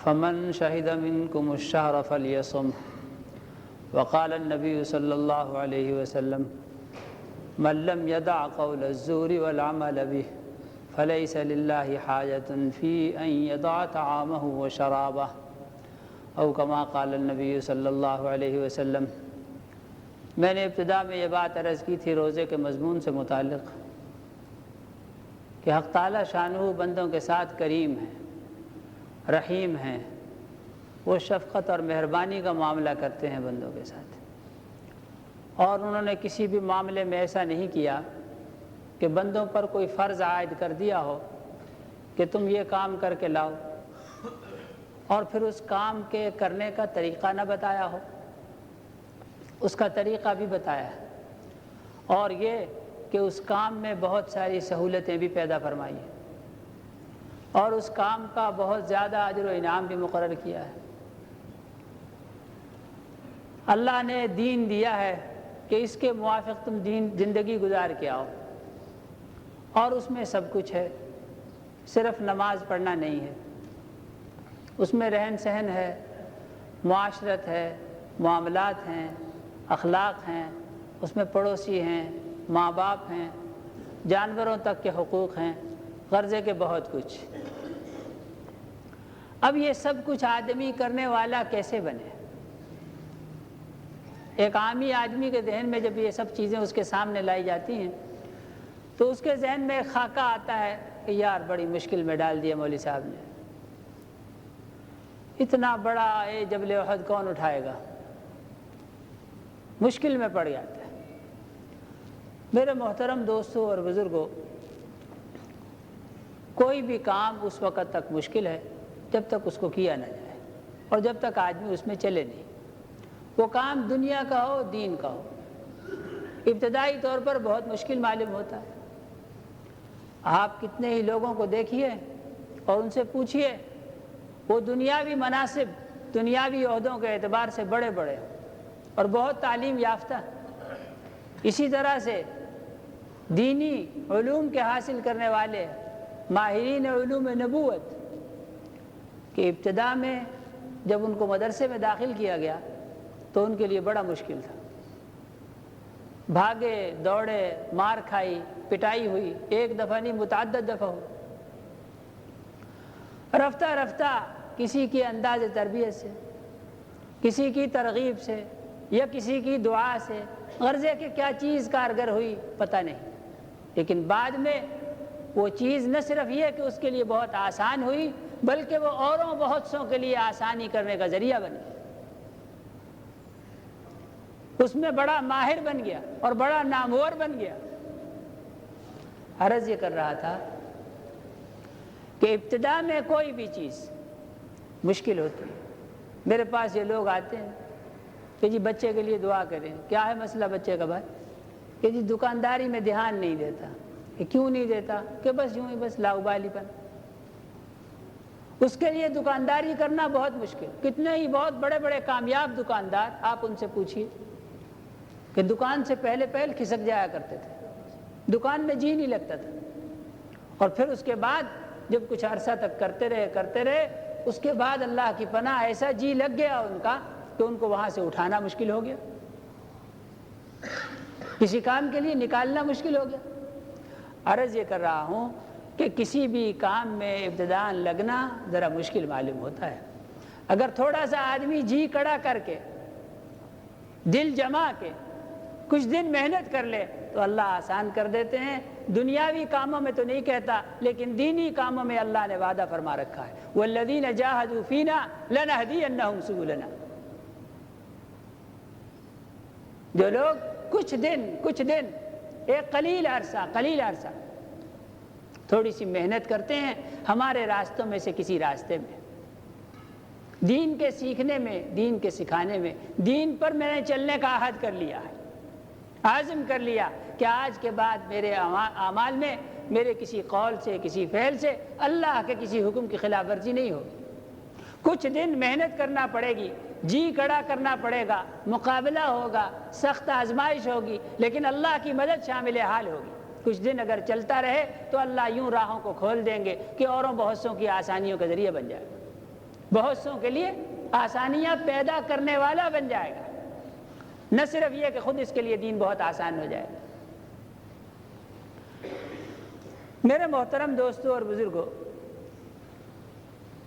فمن شهد منكم الشهر فليصم وقال النبي صلى الله عليه وسلم من لم يدع قول الزور والعمل به فليس لله حاجة في أن يدع طعامه وشرابه او كما قال النبی صلی اللہ علیہ وسلم۔ میں نے ابتدا میں یہ بات عرض کی تھی روزے کے مضمون سے متعلق کہ حق تعالی شانہ بندوں کے ساتھ کریم ہے، رحیم ہیں، وہ شفقت اور مہربانی کا معاملہ کرتے ہیں بندوں کے ساتھ، اور انہوں نے کسی بھی معاملے میں ایسا نہیں کیا کہ بندوں پر کوئی فرض عائد کر دیا ہو کہ تم یہ کام کر کے لاؤ اور پھر اس کام کے کرنے کا طریقہ نہ بتایا ہو، اس کا طریقہ بھی بتایا ہے، اور یہ کہ اس کام میں بہت ساری سہولتیں بھی پیدا فرمائی ہیں اور اس کام کا بہت زیادہ اجر و انعام بھی مقرر کیا ہے۔ اللہ نے دین دیا ہے کہ اس کے موافق تم زندگی گزار کے آؤ، اور اس میں سب کچھ ہے، صرف نماز پڑھنا نہیں ہے، اس میں رہن سہن ہے، معاشرت ہے، معاملات ہیں، اخلاق ہیں، اس میں پڑوسی ہیں، ماں باپ ہیں، جانوروں تک کے حقوق ہیں، غرضے کے بہت کچھ۔ اب یہ سب کچھ آدمی کرنے والا کیسے بنے؟ ایک عامی آدمی کے ذہن میں جب یہ سب چیزیں اس کے سامنے لائی جاتی ہیں تو اس کے ذہن میں ایک خاکہ آتا ہے کہ یار بڑی مشکل میں ڈال دیا مولوی صاحب نے، اتنا بڑا جبل احد کون اٹھائے گا، مشکل میں پڑ جاتا ہے۔ میرے محترم دوستوں اور بزرگوں، کوئی بھی کام اس وقت تک مشکل ہے جب تک اس کو کیا نہ جائے اور جب تک آدمی اس میں چلے نہیں، وہ کام دنیا کا ہو دین کا ہو، ابتدائی طور پر بہت مشکل معلوم ہوتا ہے۔ آپ کتنے ہی لوگوں کو دیکھیے اور ان سے پوچھیے، وہ دنیاوی مناصب، دنیاوی عہدوں کے اعتبار سے بڑے بڑے اور بہت تعلیم یافتہ، اسی طرح سے دینی علوم کے حاصل کرنے والے ماہرین علوم نبوت کہ ابتدا میں جب ان کو مدرسے میں داخل کیا گیا تو ان کے لیے بڑا مشکل تھا، بھاگے دوڑے، مار کھائی، پٹائی ہوئی، ایک دفعہ نہیں متعدد دفعہ ہوئی، رفتہ رفتہ کسی کی انداز تربیت سے، کسی کی ترغیب سے یا کسی کی دعا سے، غرضے کہ کیا چیز کارگر ہوئی پتہ نہیں، لیکن بعد میں وہ چیز نہ صرف یہ کہ اس کے لیے بہت آسان ہوئی بلکہ وہ اوروں بہت سوں کے لیے آسانی کرنے کا ذریعہ بن گیا، اس میں بڑا ماہر بن گیا اور بڑا نامور بن گیا۔ عرض یہ کر رہا تھا کہ ابتدا میں کوئی بھی چیز مشکل ہوتی ہے۔ میرے پاس یہ لوگ آتے ہیں کہ جی بچے کے لیے دعا کریں، کیا ہے مسئلہ بچے کا بھائی؟ کہ جی دکانداری میں دھیان نہیں دیتا۔ کہ کیوں نہیں دیتا؟ کہ بس یوں ہی بس لاؤبالی پن، اس کے لیے دکانداری کرنا بہت مشکل۔ کتنے ہی بہت بڑے بڑے کامیاب دکاندار آپ ان سے پوچھیے کہ دکان سے پہلے کھسک جایا کرتے تھے، دکان میں جی نہیں لگتا تھا، اور پھر اس کے بعد جب کچھ عرصہ تک کرتے رہے اس کے بعد اللہ کی پناہ ایسا جی لگ گیا ان کا کہ ان کو وہاں سے اٹھانا مشکل ہو گیا، کسی کام کے لیے نکالنا مشکل ہو گیا۔ عرض یہ کر رہا ہوں کہ کسی بھی کام میں ابتداءً لگنا ذرا مشکل معلوم ہوتا ہے، اگر تھوڑا سا آدمی جی کڑا کر کے، دل جما کے کچھ دن محنت کر لے تو اللہ آسان کر دیتے ہیں۔ دنیاوی کاموں میں تو نہیں کہتا، لیکن دینی کاموں میں اللہ نے وعدہ فرما رکھا ہے، وَالَّذِينَ جَاهَدُوا فِينَا لَنَهْدِيَنَّهُمْ سُبُلَنَا۔ جو لوگ کچھ دن ایک قلیل عرصہ تھوڑی سی محنت کرتے ہیں ہمارے راستوں میں سے کسی راستے میں، دین کے سیکھنے میں، دین کے سکھانے میں، دین پر میں نے چلنے کا عہد کر لیا ہے، عازم کر لیا کہ آج کے بعد میرے اعمال میں، میرے کسی قول سے، کسی فعل سے اللہ کے کسی حکم کی خلاف ورزی نہیں ہوگی۔ کچھ دن محنت کرنا پڑے گی، جی کڑا کرنا پڑے گا، مقابلہ ہوگا، سخت آزمائش ہوگی، لیکن اللہ کی مدد شامل حال ہوگی۔ کچھ دن اگر چلتا رہے تو اللہ یوں راہوں کو کھول دیں گے کہ اوروں بہت سوں کی آسانیوں کا ذریعہ بن جائے گا۔ بہت سوں کے لیے آسانیاں پیدا کرنے والا بن جائے گا، نہ صرف یہ کہ خود اس کے لیے دین بہت آسان ہو جائے گا۔ میرے محترم دوستوں اور بزرگوں،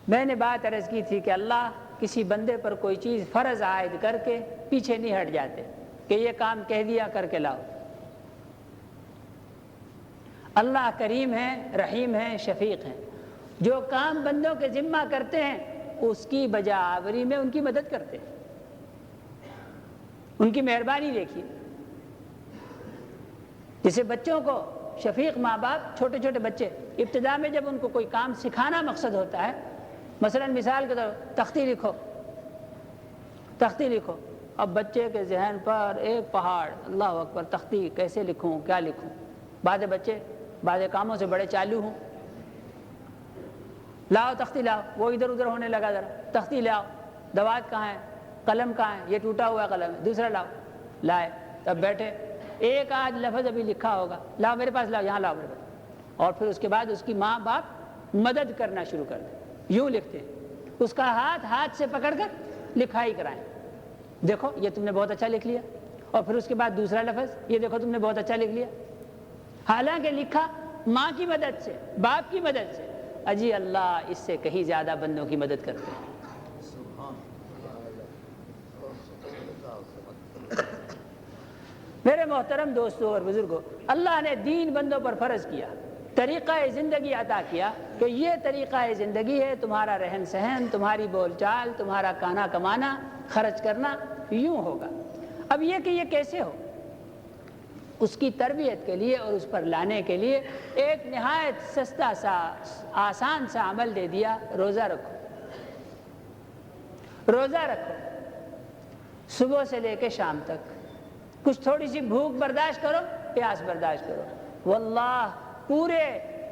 میں نے بات عرض کی تھی کہ اللہ کسی بندے پر کوئی چیز فرض عائد کر کے پیچھے نہیں ہٹ جاتے کہ یہ کام کہہ دیا کر کے لاؤ۔ اللہ کریم ہے، رحیم ہے، شفیق ہے، جو کام بندوں کے ذمہ کرتے ہیں اس کی بجاوری میں ان کی مدد کرتے ہیں، ان کی مہربانی دیکھیے۔ جسے بچوں کو شفیق ماں باپ، چھوٹے چھوٹے بچے ابتدا میں جب ان کو کوئی کام سکھانا مقصد ہوتا ہے، مثلا مثال کے طور تختی لکھو، تختی لکھو، اب بچے کے ذہن پر ایک پہاڑ، اللہ اکبر، تختی کیسے لکھوں، کیا لکھوں۔ بعض بچے بعض کاموں سے بڑے چالو ہوں، لاؤ تختی لاؤ، وہ ادھر ادھر ہونے لگا، ذرا تختی لاؤ، دوات کہاں ہے، قلم کہاں ہے، یہ ٹوٹا ہوا قلم ہے، دوسرا لاؤ، لائے، تب بیٹھے، ایک آدھ لفظ ابھی لکھا ہوگا، لاؤ میرے پاس، لاؤ یہاں، لاؤ میرے پاس، اور پھر اس کے بعد اس کی ماں باپ مدد کرنا شروع کر دیں، یوں لکھتے ہیں، اس کا ہاتھ سے پکڑ کر لکھائی کرائیں، دیکھو یہ تم نے بہت اچھا لکھ لیا، اور پھر اس کے بعد دوسرا لفظ، یہ دیکھو تم نے بہت اچھا لکھ لیا، حالانکہ لکھا ماں کی مدد سے، باپ کی مدد سے۔ اجی اللہ اس سے کہیں زیادہ بندوں کی مدد کرتے ہیں۔ میرے محترم دوستوں اور بزرگوں، اللہ نے دین بندوں پر فرض کیا، طریقہ زندگی عطا کیا کہ یہ طریقہ زندگی ہے، تمہارا رہن سہن، تمہاری بول چال، تمہارا کھانا کمانا، خرچ کرنا یوں ہوگا۔ اب یہ کہ یہ کیسے ہو، اس کی تربیت کے لیے اور اس پر لانے کے لیے ایک نہایت سستا سا آسان سا عمل دے دیا، روزہ رکھو، روزہ رکھو، صبح سے لے کے شام تک، کچھ تھوڑی سی بھوک برداشت کرو، پیاس برداشت کرو، واللہ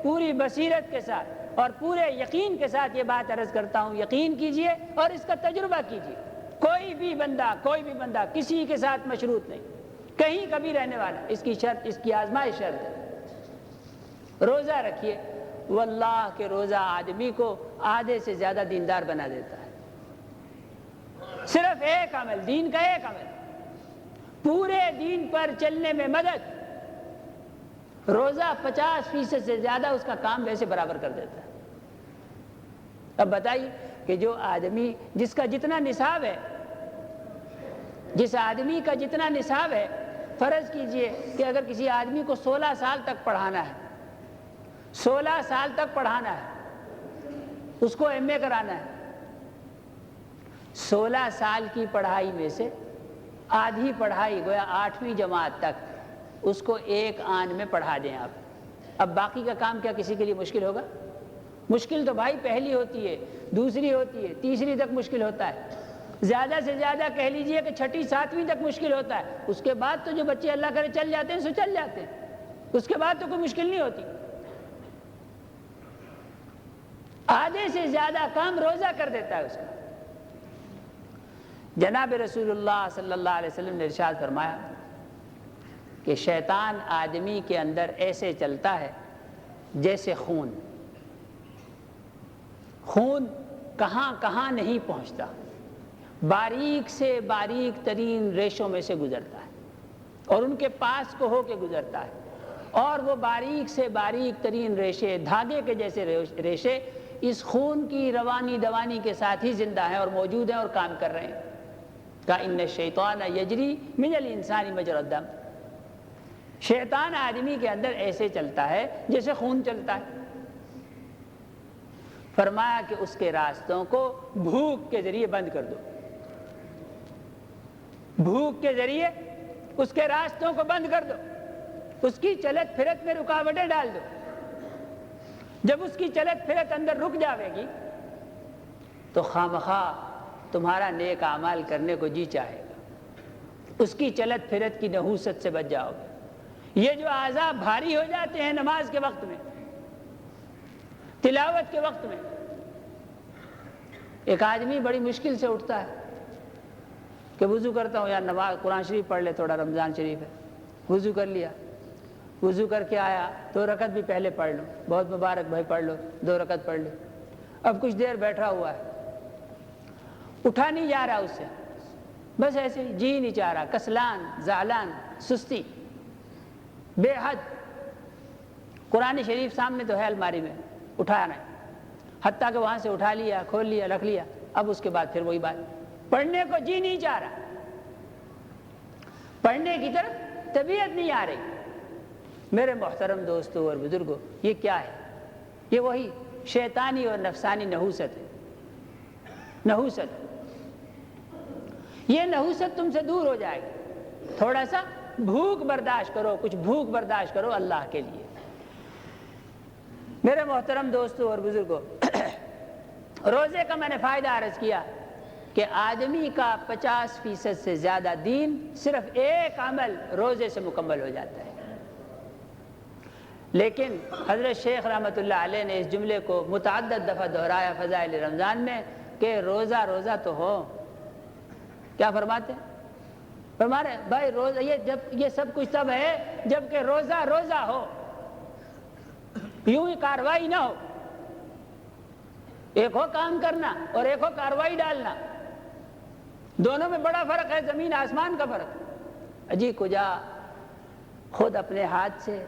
پوری بصیرت کے ساتھ اور پورے یقین کے ساتھ یہ بات عرض کرتا ہوں، یقین کیجئے اور اس کا تجربہ کیجئے، کوئی بھی بندہ کسی کے ساتھ مشروط نہیں، کہیں کبھی رہنے والا، اس کی شرط، اس کی آزمائش شرط ہے، روزہ رکھیے، واللہ کہ روزہ آدمی کو آدھے سے زیادہ دیندار بنا دیتا ہے۔ صرف ایک عمل، دین کا ایک عمل، پورے دین پر چلنے میں مدد، روزہ 50% سے زیادہ اس کا کام ویسے برابر کر دیتا ہے۔ اب بتائیے کہ جو آدمی جس کا جتنا نصاب ہے، جس آدمی کا جتنا نصاب ہے، فرض کیجئے کہ اگر کسی آدمی کو 16 سال تک پڑھانا ہے، 16 سال تک پڑھانا ہے، اس کو ایم اے کرانا ہے، 16 سال کی پڑھائی میں سے آدھی پڑھائی گویا 8ویں جماعت تک اس کو ایک آن میں پڑھا دیں آپ، اب باقی کا کام کیا کسی کے لیے مشکل ہوگا؟ مشکل تو بھائی پہلی ہوتی ہے، دوسری ہوتی ہے، تیسری تک مشکل ہوتا ہے، زیادہ سے زیادہ کہہ لیجئے کہ 6ٹھی 7ویں تک مشکل ہوتا ہے، اس کے بعد تو جو بچے اللہ کرے چل جاتے ہیں سو چل جاتے ہیں، اس کے بعد تو کوئی مشکل نہیں ہوتی۔ آدھے سے زیادہ کام روزہ کر دیتا ہے اس کا۔ جناب رسول اللہ صلی اللہ علیہ وسلم نے ارشاد فرمایا کہ شیطان آدمی کے اندر ایسے چلتا ہے جیسے خون کہاں کہاں نہیں پہنچتا، باریک سے باریک ترین ریشوں میں سے گزرتا ہے اور ان کے پاس کو ہو کے گزرتا ہے، اور وہ باریک سے باریک ترین ریشے، دھاگے کے جیسے ریشے اس خون کی روانی دوانی کے ساتھ ہی زندہ ہیں اور موجود ہیں اور کام کر رہے ہیں۔ کہ ان الشیطان یجری من الانسان مجری الدم، شیطان آدمی کے اندر ایسے چلتا ہے جیسے خون چلتا ہے۔ فرمایا کہ اس کے راستوں کو بھوک کے ذریعے بند کر دو، بھوک کے ذریعے اس کے راستوں کو بند کر دو، اس کی چلت پھرت میں رکاوٹیں ڈال دو۔ جب اس کی چلت پھرت اندر رک جاوے گی تو خامخواہ تمہارا نیک اعمال کرنے کو جی چاہے گا، اس کی چلت پھرت کی نحوست سے بچ جاؤ گے۔ یہ جو اعضاء بھاری ہو جاتے ہیں نماز کے وقت میں، تلاوت کے وقت میں، ایک آدمی بڑی مشکل سے اٹھتا ہے کہ وضو کرتا ہوں یار، نماز قرآن شریف پڑھ لے تھوڑا، رمضان شریف ہے، وضو کر لیا، وضو کر کے آیا 2 رکعت بھی پہلے پڑھ لو، بہت مبارک بھائی، پڑھ لو 2 رکعت پڑھ لو، اب کچھ دیر بیٹھا ہوا ہے، اٹھا نہیں جا رہا اس سے، بس ایسے جی نہیں چاہ رہا، کسلان، زعلان، سستی، بے حد۔ قرآن شریف سامنے تو ہے الماری میں، اٹھا رہے ہیں، حتیٰ کہ وہاں سے اٹھا لیا، کھول لیا، رکھ لیا، اب اس کے بعد پھر وہی بات، پڑھنے کو جی نہیں چاہ رہا، پڑھنے کی طرف طبیعت نہیں آ رہی۔ میرے محترم دوستو اور بزرگوں، یہ کیا ہے؟ یہ وہی شیطانی اور نفسانی نحوست ہے، نحوست۔ یہ نحوست تم سے دور ہو جائے گی، تھوڑا سا بھوک برداشت کرو، کچھ بھوک برداشت کرو اللہ کے لیے۔ میرے محترم دوستو اور بزرگوں، روزے کا میں نے فائدہ عرض کیا کہ آدمی کا 50% سے زیادہ دین صرف ایک عمل روزے سے مکمل ہو جاتا ہے۔ لیکن حضرت شیخ رحمۃ اللہ علیہ نے اس جملے کو متعدد دفعہ دہرایا فضائل رمضان میں کہ روزہ روزہ تو ہو۔ کیا فرماتے ہیں؟ فرما رہے بھائی روزہ، یہ سب کچھ تب ہے جب کہ روزہ روزہ ہو، یوں ہی کاروائی نہ ہو۔ ایک ہو کام کرنا اور ایک ہو کاروائی ڈالنا، دونوں میں بڑا فرق ہے، زمین آسمان کا فرق۔ اجی کجا خود اپنے ہاتھ سے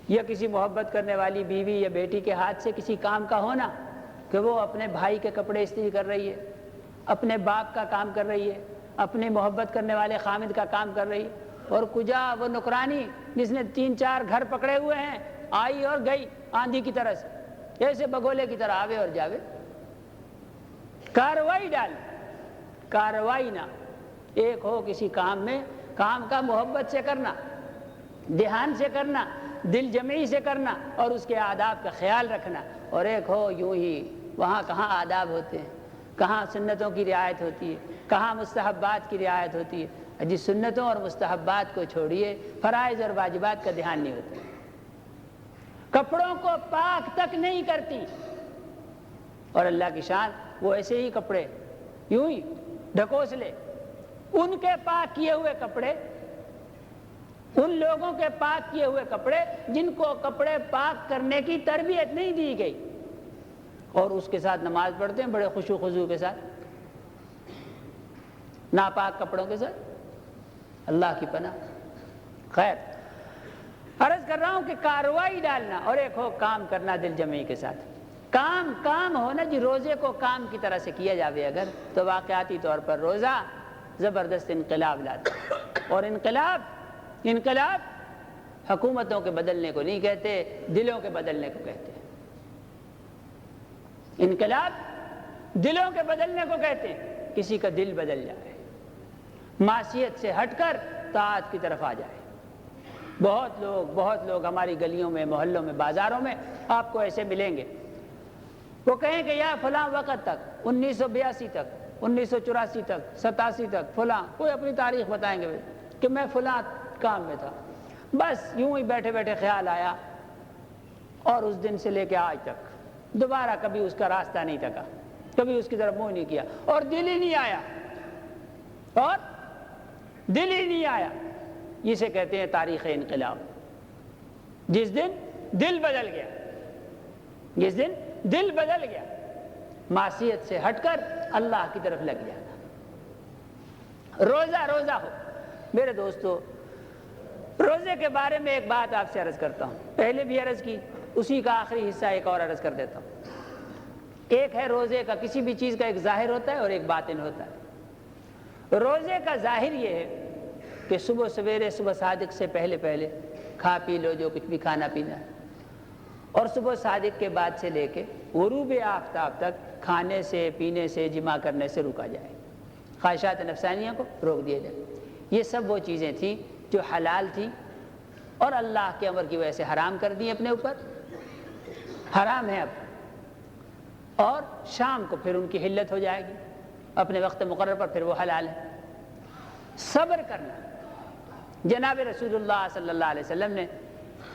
یا کسی محبت کرنے والی بیوی یا بیٹی کے ہاتھ سے کسی کام کا ہونا کہ وہ اپنے بھائی کے کپڑے استری کر رہی ہے، اپنے باپ کا کام کر رہی ہے، اپنے محبت کرنے والے خامد کا کام کر رہی ہے، اور کجا وہ نوکرانی جس نے 3-4 گھر پکڑے ہوئے ہیں، آئی اور گئی آندھی کی طرح سے، ایسے بگولے کی طرح آوے اور جاوے۔ کاروائی ڈال، کاروائی نہ۔ ایک ہو کسی کام میں، کام کا محبت سے کرنا، دھیان سے کرنا، دل جمعی سے کرنا اور اس کے آداب کا خیال رکھنا، اور ایک ہو یوں ہی، وہاں کہاں آداب ہوتے ہیں، کہاں سنتوں کی رعایت ہوتی ہے، کہاں مستحبات کی رعایت ہوتی ہے۔ جس سنتوں اور مستحبات کو چھوڑیے، فرائض اور واجبات کا دھیان نہیں ہوتا۔ کپڑوں کو پاک تک نہیں کرتی، اور اللہ کی شان وہ ایسے ہی کپڑے یوں ہی ڈھکوس لے۔ ان کے پاک کیے ہوئے کپڑے، ان لوگوں کے پاک کیے ہوئے کپڑے جن کو کپڑے پاک کرنے کی تربیت نہیں دی گئی، اور اس کے ساتھ نماز پڑھتے ہیں بڑے خشوع و خضوع کے ساتھ، ناپاک کپڑوں کے ساتھ، اللہ کی پناہ۔ خیر، عرض کر رہا ہوں کہ کاروائی ڈالنا اور ایک ہو کام کرنا دل جمعی کے ساتھ۔ کام ہونا جی، روزے کو کام کی طرح سے کیا جاوے اگر، تو واقعاتی طور پر روزہ زبردست انقلاب لاتا ہے۔ اور انقلاب حکومتوں کے بدلنے کو نہیں کہتے، دلوں کے بدلنے کو کہتے ہیں۔ انقلاب دلوں کے بدلنے کو کہتے ہیں، کسی کا دل بدل جائے، معصیت سے ہٹ کر طاعت کی طرف آ جائے۔ بہت لوگ ہماری گلیوں میں، محلوں میں، بازاروں میں آپ کو ایسے ملیں گے، وہ کہیں کہ یا فلاں وقت تک، 1982 تک، 1984 تک، 87 تک، فلاں کوئی اپنی تاریخ بتائیں گے کہ میں فلاں کام میں تھا، بس یوں ہی بیٹھے بیٹھے خیال آیا، اور اس دن سے لے کے آج تک دوبارہ کبھی اس کا راستہ نہیں تکا، کبھی اس کی طرف منہ نہیں کیا، اور دل ہی نہیں آیا۔ اسے کہتے ہیں تاریخ انقلاب۔ جس دن دل بدل گیا، معصیت سے ہٹ کر اللہ کی طرف لگ جانا۔ روزہ ہو۔ میرے دوستو، روزے کے بارے میں ایک بات آپ سے عرض کرتا ہوں، پہلے بھی عرض کی، اسی کا آخری حصہ ایک اور عرض کر دیتا ہوں۔ ایک ہے روزے کا، کسی بھی چیز کا ایک ظاہر ہوتا ہے اور ایک باطن ہوتا ہے۔ روزے کا ظاہر یہ ہے کہ صبح سویرے، صبح صادق سے پہلے کھا پی لو جو کچھ بھی کھانا پینا ہے، اور صبح صادق کے بعد سے لے کے غروب آفتاب تک کھانے سے، پینے سے، جماع کرنے سے روکا جائے، خواہشات نفسانیہ کو روک دیا جائے۔ یہ سب وہ چیزیں تھیں جو حلال تھیں اور اللہ کے امر کی وجہ سے حرام کر دی اپنے اوپر، حرام ہے اب، اور شام کو پھر ان کی حلت ہو جائے گی، اپنے وقت مقرر پر پھر وہ حلال ہے۔ صبر کرنا، جناب رسول اللہ صلی اللہ علیہ وسلم نے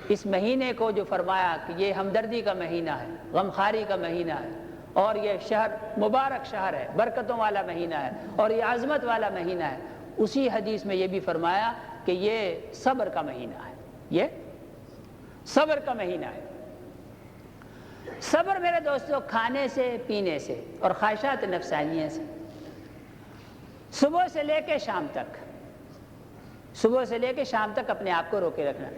اس مہینے کو جو فرمایا کہ یہ ہمدردی کا مہینہ ہے، غمخواری کا مہینہ ہے، اور یہ شہر مبارک شہر ہے، برکتوں والا مہینہ ہے، اور یہ عظمت والا مہینہ ہے، اسی حدیث میں یہ بھی فرمایا کہ یہ صبر کا مہینہ ہے، یہ صبر کا مہینہ ہے۔ صبر میرے دوستو کھانے سے، پینے سے اور خواہشات نفسانیہ سے، صبح سے لے کے شام تک، صبح سے لے کے شام تک اپنے آپ کو روکے رکھنا.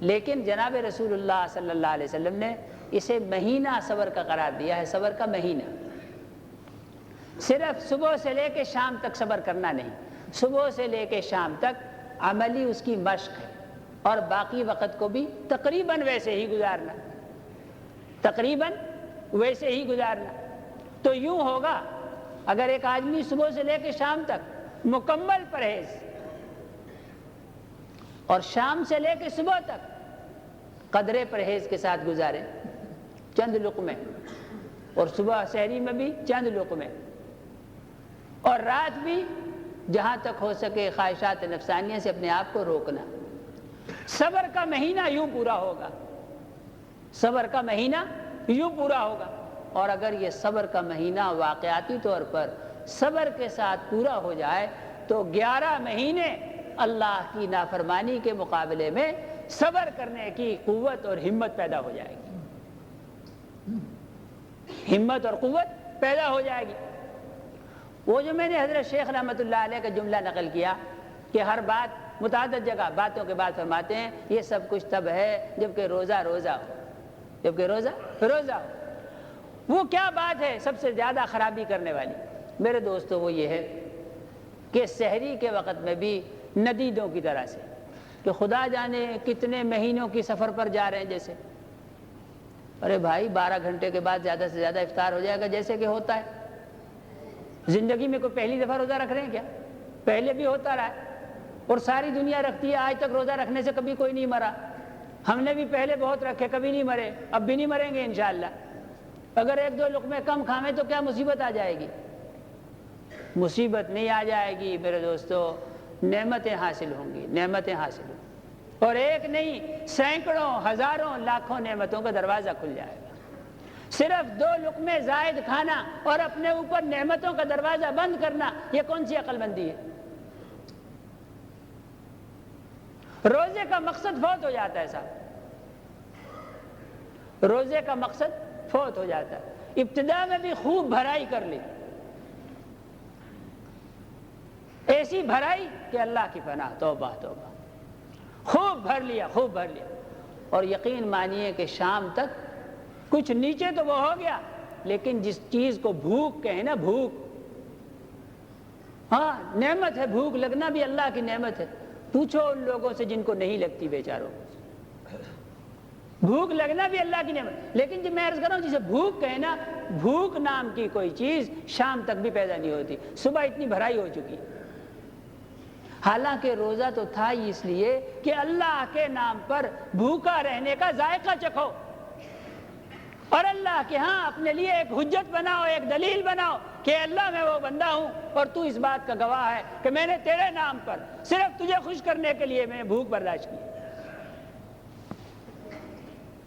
لیکن جناب رسول اللہ صلی اللہ علیہ وسلم نے اسے مہینہ صبر کا قرار دیا ہے، صبر کا مہینہ. صرف صبح سے لے کے شام تک صبر کرنا نہیں، صبح سے لے کے شام تک عملی اس کی مشق ہے، اور باقی وقت کو بھی تقریباً ویسے ہی گزارنا، تقریباً ویسے ہی گزارنا. تو یوں ہوگا اگر ایک آدمی صبح سے لے کے شام تک مکمل پرہیز اور شام سے لے کے صبح تک قدرے پرہیز کے ساتھ گزارے، چند لقمے، اور صبح سحری میں بھی چند لقمے، اور رات بھی جہاں تک ہو سکے خواہشات نفسانیہ سے اپنے آپ کو روکنا. صبر کا مہینہ یوں پورا ہوگا، صبر کا مہینہ یوں پورا ہوگا. اور اگر یہ صبر کا مہینہ واقعاتی طور پر صبر کے ساتھ پورا ہو جائے تو 11 مہینے اللہ کی نافرمانی کے مقابلے میں صبر کرنے کی قوت اور ہمت پیدا ہو جائے گی، ہمت اور قوت پیدا ہو جائے گی. وہ جو میں نے حضرت شیخ رحمۃ اللہ علیہ کا جملہ نقل کیا کہ ہر بات متعدد جگہ باتوں کے بعد فرماتے ہیں یہ سب کچھ تب ہے جبکہ روزہ روزہ ہو، جبکہ روزہ روزہ ہو. وہ کیا بات ہے سب سے زیادہ خرابی کرنے والی میرے دوستو؟ وہ یہ ہے کہ سحری کے وقت میں بھی ندیدوں کی طرح سے کہ خدا جانے کتنے مہینوں کی سفر پر جا رہے ہیں جیسے. ارے بھائی 12 گھنٹے کے بعد زیادہ سے زیادہ افطار ہو جائے گا جیسے کہ ہوتا ہے. زندگی میں کوئی پہلی دفعہ روزہ رکھ رہے ہیں کیا؟ پہلے بھی ہوتا رہا ہے اور ساری دنیا رکھتی ہے، آج تک روزہ رکھنے سے کبھی کوئی نہیں مرا. ہم نے بھی پہلے بہت رکھے، کبھی نہیں مرے، اب بھی نہیں مریں گے انشاءاللہ. اگر 1-2 لقمے کم کھاویں تو کیا مصیبت آ جائے گی؟ مصیبت نہیں آ جائے گی میرے دوستو، نعمتیں حاصل ہوں گی، نعمتیں حاصل ہوں گی. اور ایک نہیں، سینکڑوں ہزاروں لاکھوں نعمتوں کا دروازہ کھل جائے گا. صرف 2 لقمے زائد کھانا اور اپنے اوپر نعمتوں کا دروازہ بند کرنا، یہ کون سی عقل مندی ہے؟ روزے کا مقصد فوت ہو جاتا ہے صاحب، روزے کا مقصد فوت ہو جاتا ہے. ابتدا میں بھی خوب بھرائی کر لی، ایسی بھرائی کہ اللہ کی پناہ، توبہ توبہ، خوب بھر لیا، خوب بھر لیا. اور یقین مانیے کہ شام تک کچھ نیچے تو وہ ہو گیا، لیکن جس چیز کو بھوک کہیں نا، بھوک، ہاں نعمت ہے، بھوک لگنا بھی اللہ کی نعمت ہے. پوچھو ان لوگوں سے جن کو نہیں لگتی بیچاروں، بھوک لگنا بھی اللہ کی نعمت. لیکن جب میں عرض کر رہا ہوں جسے بھوک کہیں نا، بھوک نام کی کوئی چیز شام تک بھی پیدا نہیں ہوتی، صبح اتنی بھرائی ہو چکی. حالانکہ روزہ تو تھا ہی اس لیے کہ اللہ کے نام پر بھوکا رہنے کا ذائقہ چکھو، اور اللہ کے ہاں اپنے لیے ایک حجت بناؤ، ایک دلیل بناؤ کہ اللہ میں وہ بندہ ہوں اور تو اس بات کا گواہ ہے کہ میں نے تیرے نام پر صرف تجھے خوش کرنے کے لیے میں نے بھوک برداشت کی.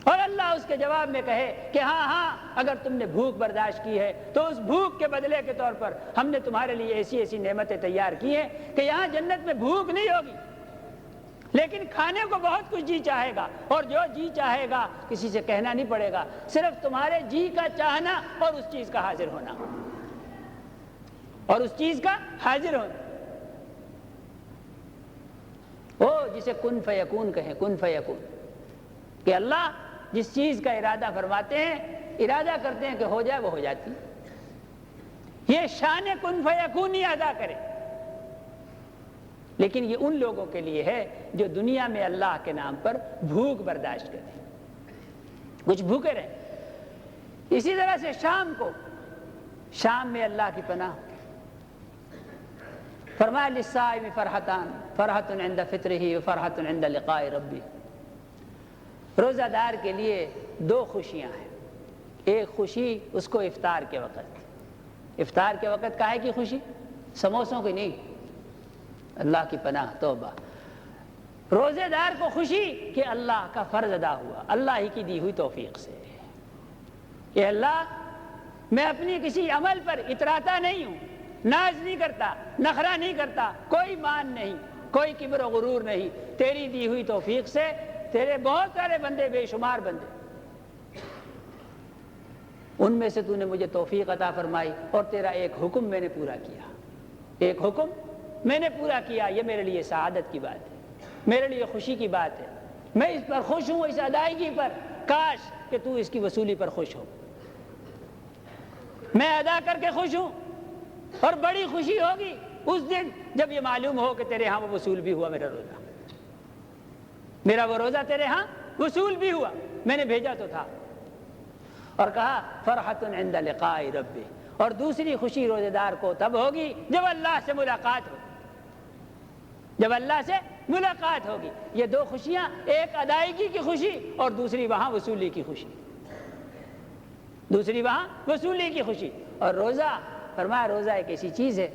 اور اللہ اس کے جواب میں کہے کہ ہاں ہاں اگر تم نے بھوک برداشت کی ہے تو اس بھوک کے بدلے کے طور پر ہم نے تمہارے لیے ایسی ایسی نعمتیں تیار کی ہیں کہ یہاں جنت میں بھوک نہیں ہوگی، لیکن کھانے کو بہت کچھ جی چاہے گا، اور جو جی چاہے گا کسی سے کہنا نہیں پڑے گا، صرف تمہارے جی کا چاہنا اور اس چیز کا حاضر ہونا، اور اس چیز کا حاضر ہونا. وہ جسے کن فیکون کہیں، کن فیکون، کہ اللہ جس چیز کا ارادہ فرماتے ہیں، ارادہ کرتے ہیں کہ ہو جائے، وہ ہو جاتی. یہ شان کن فیکونی ادا کرے. لیکن یہ ان لوگوں کے لیے ہے جو دنیا میں اللہ کے نام پر بھوک برداشت کریں، کچھ بھوکے رہیں. اسی طرح سے شام کو، شام میں اللہ کی پناہ فرمایا للصائم فرحتان، فرحت عند فطرہ وفرحت عند لقاء ربہ. روزہ دار کے لیے 2 خوشیاں ہیں. ایک خوشی اس کو افطار کے وقت، افطار کے وقت کاہے کی خوشی؟ سموسوں کی نہیں، اللہ کی پناہ، توبہ. روزے دار کو خوشی کہ اللہ کا فرض ادا ہوا، اللہ ہی کی دی ہوئی توفیق سے، کہ اللہ میں اپنی کسی عمل پر اتراتا نہیں ہوں، ناز نہیں کرتا، نخرہ نہیں کرتا، کوئی مان نہیں، کوئی کبر و غرور نہیں. تیری دی ہوئی توفیق سے تیرے بہت سارے بندے، بے شمار بندے، ان میں سے تو نے مجھے توفیق عطا فرمائی اور تیرا ایک حکم میں نے پورا کیا. ایک حکم میں نے پورا کیا، یہ میرے لیے سعادت کی بات ہے، میرے لیے خوشی کی بات ہے، میں اس پر خوش ہوں، اس ادائیگی پر، کاش کہ تو اس کی وصولی پر خوش ہو۔ میں ادا کر کے خوش ہوں، اور بڑی خوشی ہوگی اس دن جب یہ معلوم ہو کہ تیرے ہاں وہ وصول بھی ہوا میرا روزہ، میرا وہ روزہ تیرے ہاں وصول بھی ہوا، میں نے بھیجا تو تھا۔ اور کہا فرحۃ عند لقاء ربی، اور دوسری خوشی روزے دار کو تب ہوگی جب اللہ سے ملاقات ہو، جب اللہ سے ملاقات ہوگی۔ یہ دو خوشیاں، ایک ادائیگی کی خوشی اور دوسری وہاں وصولی کی خوشی، دوسری وہاں وصولی کی خوشی۔ اور روزہ، فرمایا روزہ ایک ایسی چیز ہے،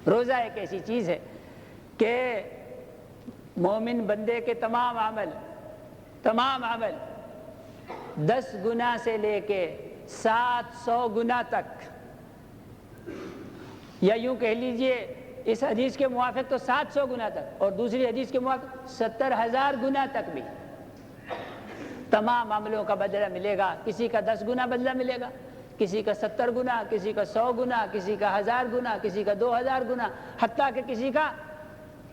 روزہ ایک ایسی چیز ہے کہ مومن بندے کے تمام عمل 10 گنا سے لے کے 700 گنا تک، یا یوں کہہ لیجئے اس حدیث کے موافق تو 700 گنا تک، اور دوسری حدیث کے موافق 70,000 گنا تک بھی تمام عملوں کا بدلہ ملے گا۔ کسی کا 10 گنا بدلہ ملے گا، کسی کا 70 گنا، کسی کا 100 گنا، کسی کا 1000 گنا، کسی کا 2000 گنا، حتیٰ کہ کسی کا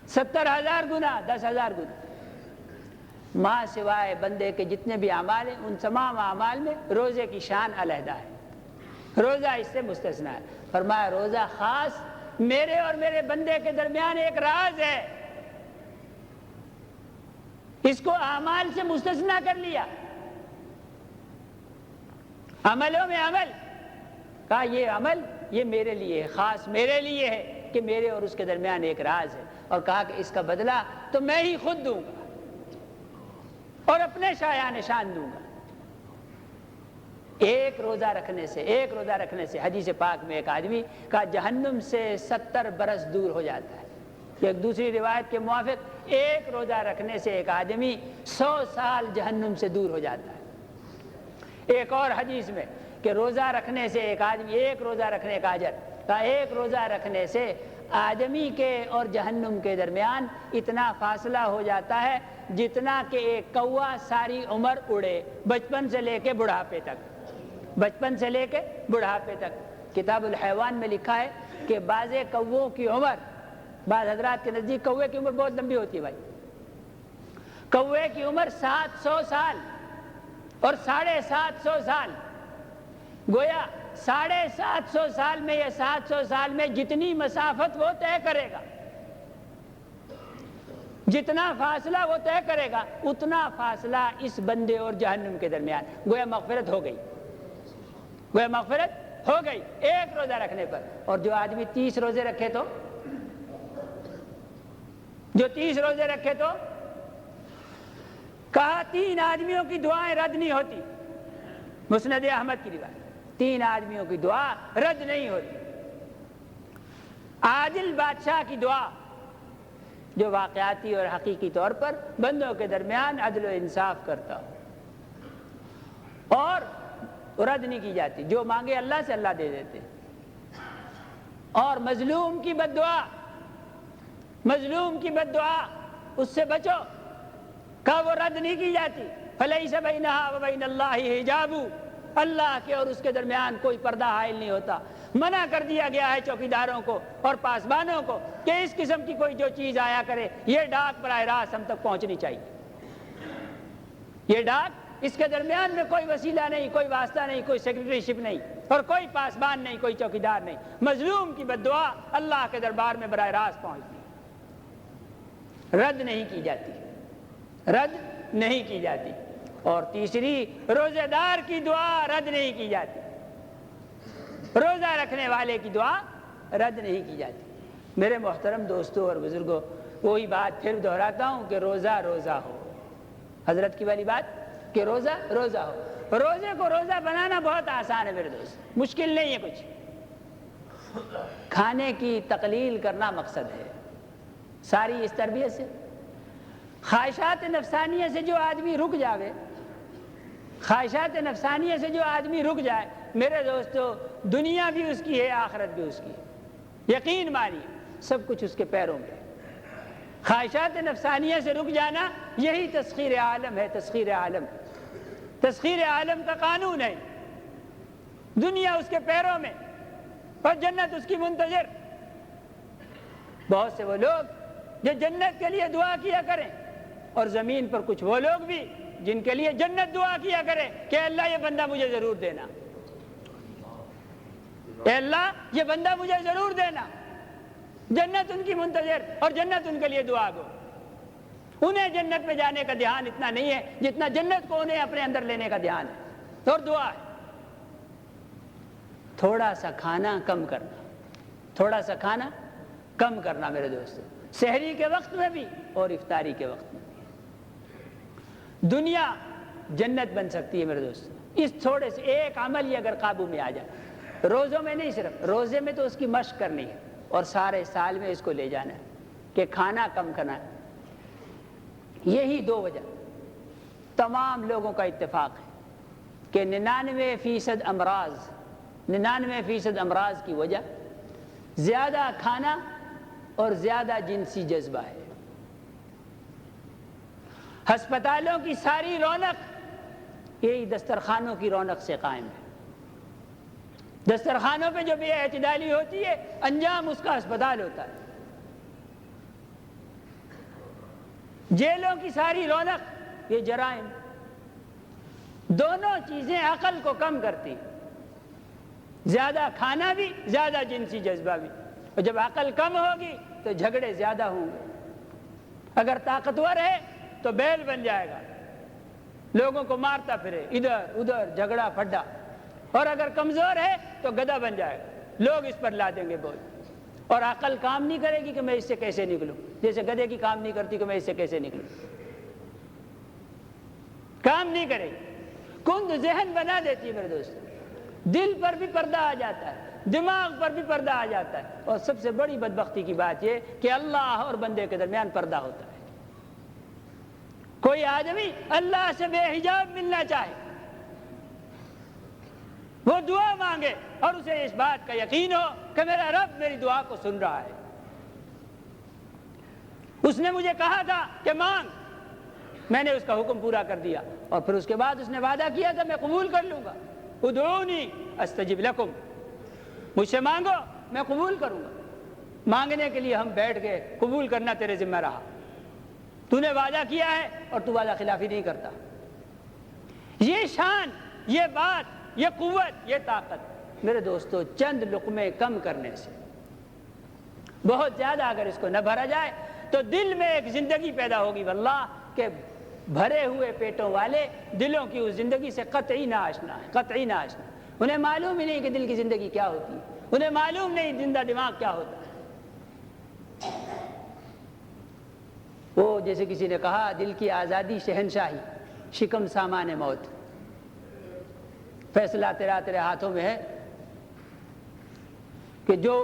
70,000 گنا، 10,000 گنا۔ ماں سوائے بندے کے جتنے بھی اعمال ہیں ان تمام اعمال میں روزے کی شان علیحدہ ہے، روزہ اس سے مستثنیٰ ہے۔ فرمایا روزہ خاص میرے اور میرے بندے کے درمیان ایک راز ہے، اس کو اعمال سے مستثنیٰ کر لیا، عملوں میں عمل کہا یہ عمل یہ میرے لیے ہے، خاص میرے لیے ہے کہ میرے اور اس کے درمیان ایک راز ہے، اور کہا کہ اس کا بدلہ تو میں ہی خود دوں گا اور اپنے شایان نشان دوں گا۔ ایک روزہ رکھنے سے حدیث پاک میں ایک آدمی کا جہنم سے 70 برس دور ہو جاتا ہے۔ ایک دوسری روایت کے موافق ایک روزہ رکھنے سے ایک آدمی 100 سال جہنم سے دور ہو جاتا ہے۔ ایک اور حدیث میں کہ روزہ رکھنے سے ایک آدمی، ایک روزہ رکھنے کا اجر، کہا ایک روزہ رکھنے سے آدمی کے اور جہنم کے درمیان اتنا فاصلہ ہو جاتا ہے جتنا کہ ایک کوا ساری عمر اڑے، بچپن سے لے کے بڑھاپے تک، بچپن سے لے کے بڑھاپے تک۔ کتاب الحیوان میں لکھا ہے کہ بعض کووں کی عمر، بعض حضرات کے نزدیک کوے کی عمر بہت لمبی ہوتی ہے بھائی، کوے کی عمر 700 سال اور 750 سال، گویا 750 سال میں یا 700 سال میں جتنی مسافت وہ طے کرے گا، جتنا فاصلہ وہ طے کرے گا اتنا فاصلہ اس بندے اور جہنم کے درمیان، گویا مغفرت ہو گئی، گویا مغفرت ہو گئی ایک روزہ رکھنے پر۔ اور جو آدمی 30 روزے رکھے تو، جو 30 روزے رکھے تو کہا 3 آدمیوں کی دعائیں رد نہیں ہوتی، مسند احمد کی روایت، 3 آدمیوں کی دعا رد نہیں ہوتی۔ عادل بادشاہ کی دعا جو واقعاتی اور حقیقی طور پر بندوں کے درمیان عدل و انصاف کرتا ہو اور رد نہیں کی جاتی، جو مانگے اللہ سے اللہ دے دیتے۔ اور مظلوم کی بد دعا، مظلوم کی بد دعا اس سے بچو، کہ وہ رد نہیں کی جاتی۔ فَلَيْسَ بَيْنَهَا وَبَيْنَ اللَّهِ حِجَابٌ، اللہ کے اور اس کے درمیان کوئی پردہ حائل نہیں ہوتا۔ منع کر دیا گیا ہے چوکیداروں کو اور پاسبانوں کو کہ اس قسم کی کوئی جو چیز آیا کرے یہ ڈاک براہ راست ہم تک پہنچنی چاہیے، یہ ڈاک، اس کے درمیان میں کوئی وسیلہ نہیں، کوئی واسطہ نہیں، کوئی سیکریٹری شپ نہیں اور کوئی پاسبان نہیں، کوئی چوکیدار نہیں۔ مظلوم کی بد دعا اللہ کے دربار میں براہ راست پہنچتی، رد نہیں کی جاتی، رد نہیں کی جاتی۔ اور تیسری، روزہ دار کی دعا رد نہیں کی جاتی، روزہ رکھنے والے کی دعا رد نہیں کی جاتی۔ میرے محترم دوستوں اور بزرگوں، وہی بات پھر دہراتا ہوں کہ روزہ روزہ ہو، حضرت کی والی بات کہ روزہ روزہ ہو۔ روزے کو روزہ بنانا بہت آسان ہے میرے دوست، مشکل نہیں ہے کچھ۔ کھانے کی تقلیل کرنا مقصد ہے ساری اس تربیت سے۔ خواہشات نفسانیہ سے جو آدمی رک جاوے، خواہشات نفسانیہ سے جو آدمی رک جائے، میرے دوستو دنیا بھی اس کی ہے، آخرت بھی اس کی ہے، یقین مانیے سب کچھ اس کے پیروں میں۔ خواہشات نفسانیہ سے رک جانا یہی تسخیر عالم ہے، تسخیر عالم، تسخیر عالم کا قانون ہے۔ دنیا اس کے پیروں میں اور جنت اس کی منتظر، بہت سے وہ لوگ جو جنت کے لیے دعا کیا کریں، اور زمین پر کچھ وہ لوگ بھی جن کے لیے جنت دعا کیا کرے کہ اللہ یہ بندہ مجھے ضرور دینا، اے اللہ یہ بندہ مجھے ضرور دینا۔ جنت ان کی منتظر اور جنت ان کے لیے دعا گو۔ انہیں جنت میں جانے کا دھیان اتنا نہیں ہے جتنا جنت کو انہیں اپنے اندر لینے کا دھیان ہے اور دعا ہے۔ تھوڑا سا کھانا کم کرنا، تھوڑا سا کھانا کم کرنا میرے دوستو، سحری کے وقت میں بھی اور افطاری کے وقت میں بھی۔ دنیا جنت بن سکتی ہے میرے دوستو، اس تھوڑے سے ایک عمل ہی اگر قابو میں آ جائے، روزوں میں نہیں، صرف روزے میں تو اس کی مشق کرنی ہے اور سارے سال میں اس کو لے جانا ہے کہ کھانا کم کرنا ہے۔ یہی دو وجہ تمام لوگوں کا اتفاق ہے کہ 99% امراض کی وجہ زیادہ کھانا اور زیادہ جنسی جذبہ ہے۔ ہسپتالوں کی ساری رونق یہی دسترخوانوں کی رونق سے قائم ہے۔ دسترخوانوں پہ جو بے اعتدالی ہوتی ہے انجام اس کا ہسپتال ہوتا ہے۔ جیلوں کی ساری رونق یہ جرائم، دونوں چیزیں عقل کو کم کرتی ہیں، زیادہ کھانا بھی زیادہ جنسی جذبہ بھی، اور جب عقل کم ہوگی تو جھگڑے زیادہ ہوں گے۔ اگر طاقتور ہے تو بیل بن جائے گا، لوگوں کو مارتا پھرے ادھر ادھر جھگڑا پھڈا، اور اگر کمزور ہے تو گدھا بن جائے گا، لوگ اس پر لا دیں گے بوجھ، اور عقل کام نہیں کرے گی کہ میں اس سے کیسے نکلوں، جیسے گدھے کی کام نہیں کرتی کہ میں اس سے کیسے نکلوں، کام نہیں کرے گی، کند ذہن بنا دیتی ہے میرے دوست۔ دل پر بھی پردہ آ جاتا ہے، دماغ پر بھی پردہ آ جاتا ہے، اور سب سے بڑی بدبختی کی بات یہ کہ اللہ اور بندے کے درمیان پردہ ہوتا ہے۔ کوئی آدمی اللہ سے بے حجاب ملنا چاہے، وہ دعا مانگے اور اسے اس بات کا یقین ہو کہ میرا رب میری دعا کو سن رہا ہے، اس نے مجھے کہا تھا کہ مانگ، میں نے اس کا حکم پورا کر دیا، اور پھر اس کے بعد اس نے وعدہ کیا تھا میں قبول کر لوں گا، ادعونی استجب لکم، مجھ سے مانگو میں قبول کروں گا۔ مانگنے کے لیے ہم بیٹھ گئے، قبول کرنا تیرے ذمہ رہا، تو نے وعدہ کیا ہے اور تو وعدہ خلافی نہیں کرتا۔ یہ شان، یہ بات، یہ قوت، یہ طاقت میرے دوستو چند لقمے کم کرنے سے، بہت زیادہ اگر اس کو نہ بھرا جائے تو دل میں ایک زندگی پیدا ہوگی واللہ کہ بھرے ہوئے پیٹوں والے دلوں کی اس زندگی سے قطعی نہ آشنا ہے، قطعی نہ آشنا۔ انہیں معلوم ہی نہیں کہ دل کی زندگی کیا ہوتی ہے، انہیں معلوم نہیں زندہ دماغ کیا ہوتا ہے۔ وہ جیسے کسی نے کہا دل کی آزادی شہنشاہی، شکم سامان موت، فیصلہ تیرا تیرے ہاتھوں میں ہے۔ کہ جو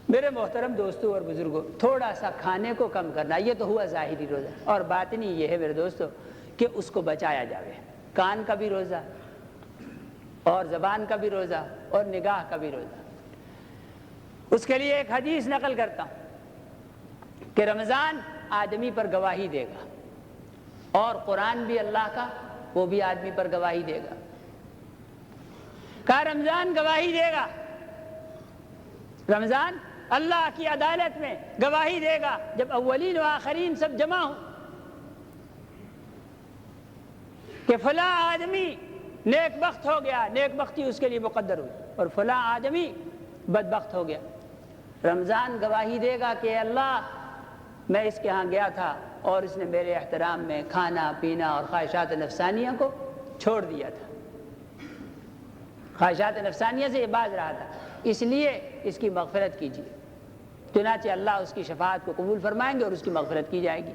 میرے محترم دوستوں اور بزرگوں، تھوڑا سا کھانے کو کم کرنا، یہ تو ہوا ظاہری روزہ، اور باطنی یہ ہے میرے دوستوں کہ اس کو بچایا جاوے، کان کا بھی روزہ اور زبان کا بھی روزہ اور نگاہ کا بھی روزہ۔ اس کے لیے ایک حدیث نقل کرتا ہوں کہ رمضان آدمی پر گواہی دے گا، اور قرآن بھی اللہ کا، وہ بھی آدمی پر گواہی دے گا۔ کہا رمضان گواہی دے گا، رمضان اللہ کی عدالت میں گواہی دے گا جب اولین و آخرین سب جمع ہوں کہ فلاں آدمی نیک بخت ہو گیا، نیک بختی اس کے لیے مقدر ہوئی، اور فلاں آدمی بدبخت ہو گیا۔ رمضان گواہی دے گا کہ اللہ میں اس کے ہاں گیا تھا اور اس نے میرے احترام میں کھانا پینا اور خواہشات نفسانیہ کو چھوڑ دیا تھا، خواہشات نفسانیہ سے یہ باز رہا تھا، اس لیے اس کی مغفرت کیجیے۔ چنانچہ اللہ اس کی شفاعت کو قبول فرمائیں گے اور اس کی مغفرت کی جائے گی۔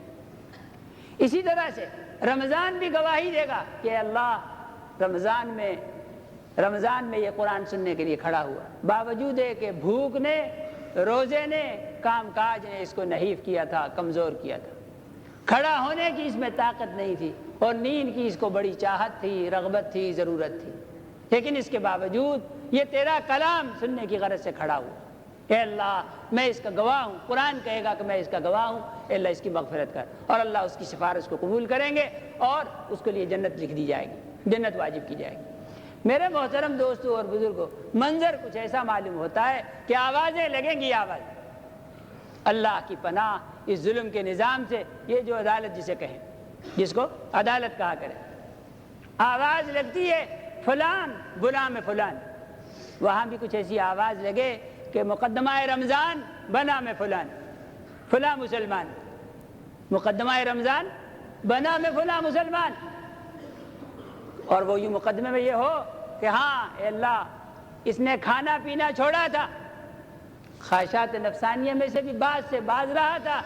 اسی طرح سے رمضان بھی گواہی دے گا کہ اللہ رمضان میں یہ قرآن سننے کے لیے کھڑا ہوا، باوجود ہے کہ بھوک نے، روزے نے، کام کاج نے اس کو نحیف کیا تھا، کمزور کیا تھا، کھڑا ہونے کی اس میں طاقت نہیں تھی، اور نیند کی اس کو بڑی چاہت تھی، رغبت تھی، ضرورت تھی، لیکن اس کے باوجود یہ تیرا کلام سننے کی غرض سے کھڑا ہوا۔ اے اللہ میں اس کا گواہ ہوں، قرآن کہے گا کہ میں اس کا گواہ ہوں، اے اللہ اس کی مغفرت کر، اور اللہ اس کی سفارش کو قبول کریں گے اور اس کے لیے جنت لکھ دی جائے گی، جنت واجب کی جائے گی۔ میرے محترم دوستوں اور بزرگوں، منظر کچھ ایسا معلوم ہوتا ہے کہ آوازیں لگیں گی، اللہ کی پناہ اس ظلم کے نظام سے. یہ جو عدالت جسے کہیں، جس کو عدالت کہا کرے، آواز لگتی ہے فلان گناہ میں فلان، وہاں بھی کچھ ایسی آواز لگے کہ مقدمہ رمضان بنا میں فلان، فلاں مسلمان، مقدمہ رمضان بنا میں فلاں مسلمان. اور وہ یوں مقدمے میں یہ ہو کہ ہاں اے اللہ اس نے کھانا پینا چھوڑا تھا، خواہشات نفسانیہ میں سے بھی بعض سے باز رہا تھا،